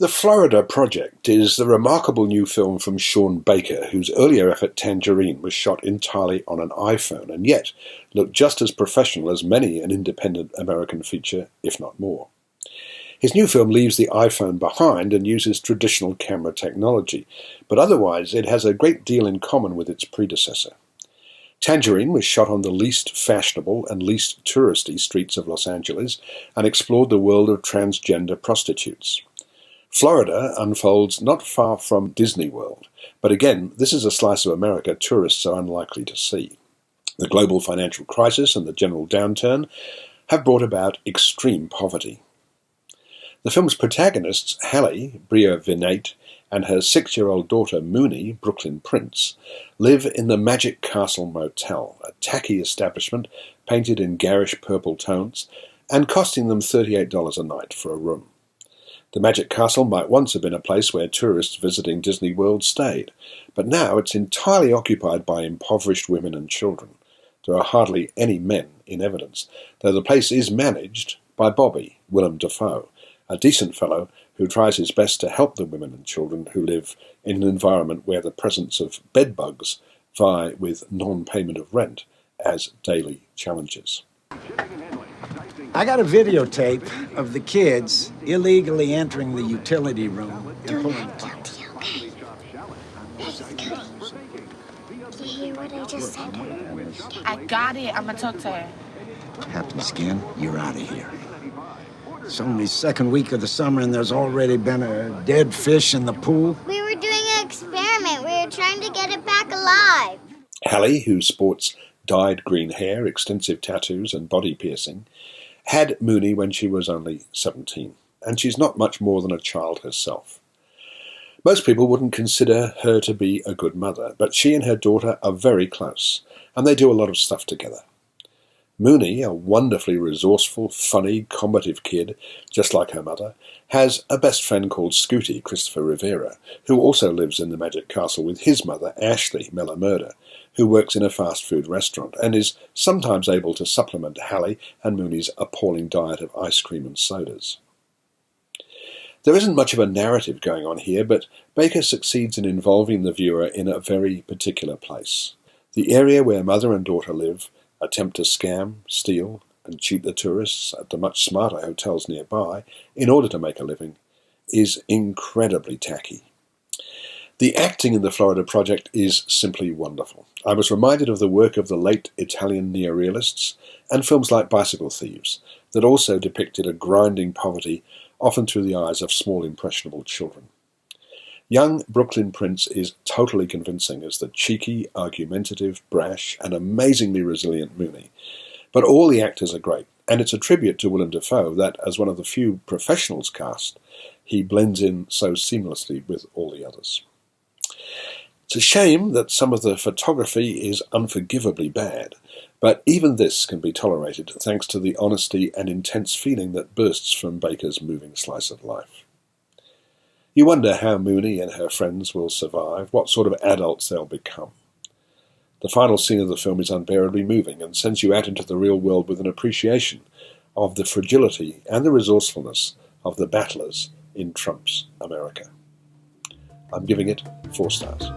The Florida Project is the remarkable new film from Sean Baker, whose earlier effort Tangerine was shot entirely on an iPhone and yet looked just as professional as many an independent American feature, if not more. His new film leaves the iPhone behind and uses traditional camera technology, but otherwise it has a great deal in common with its predecessor. Tangerine was shot on the least fashionable and least touristy streets of Los Angeles and explored the world of transgender prostitutes. Florida unfolds not far from Disney World, but again, this is a slice of America tourists are unlikely to see. The global financial crisis and the general downturn have brought about extreme poverty. The film's protagonists, Hallie, Bria Vinate, and her 6-year-old daughter, Mooney, Brooklyn Prince, live in the Magic Castle Motel, a tacky establishment painted in garish purple tones and costing them $38 a night for a room. The Magic Castle might once have been a place where tourists visiting Disney World stayed, but now it's entirely occupied by impoverished women and children. There are hardly any men in evidence, though the place is managed by Bobby, Willem Dafoe, a decent fellow who tries his best to help the women and children who live in an environment where the presence of bedbugs vie with non-payment of rent as daily challenges. I got a videotape of the kids illegally entering the utility room. Don't have guilty, okay? Hey, Scooty. Do you hear what I just said? I got it. I'm gonna talk to her. Happy Skin, you're out of here. It's only second week of the summer and there's already been a dead fish in the pool. We were doing an experiment. We were trying to get it back alive. Hallie, who sports dyed green hair, extensive tattoos and body piercing, had Mooney when she was only 17, and she's not much more than a child herself. Most people wouldn't consider her to be a good mother, but she and her daughter are very close, and they do a lot of stuff together. Mooney, a wonderfully resourceful, funny, combative kid, just like her mother, has a best friend called Scooty, Christopher Rivera, who also lives in the Magic Castle with his mother, Ashley Mellamurder, who works in a fast food restaurant and is sometimes able to supplement Hallie and Mooney's appalling diet of ice cream and sodas. There isn't much of a narrative going on here, but Baker succeeds in involving the viewer in a very particular place. The area where mother and daughter live, attempt to scam, steal, and cheat the tourists at the much smarter hotels nearby in order to make a living, is incredibly tacky. The acting in the Florida Project is simply wonderful. I was reminded of the work of the late Italian neorealists and films like Bicycle Thieves that also depicted a grinding poverty, often through the eyes of small impressionable children. Young Brooklyn Prince is totally convincing as the cheeky, argumentative, brash, and amazingly resilient Mooney. But all the actors are great, and it's a tribute to Willem Dafoe that, as one of the few professionals cast, he blends in so seamlessly with all the others. It's a shame that some of the photography is unforgivably bad, but even this can be tolerated thanks to the honesty and intense feeling that bursts from Baker's moving slice of life. You wonder how Mooney and her friends will survive, what sort of adults they'll become. The final scene of the film is unbearably moving and sends you out into the real world with an appreciation of the fragility and the resourcefulness of the battlers in Trump's America. I'm giving it 4 stars.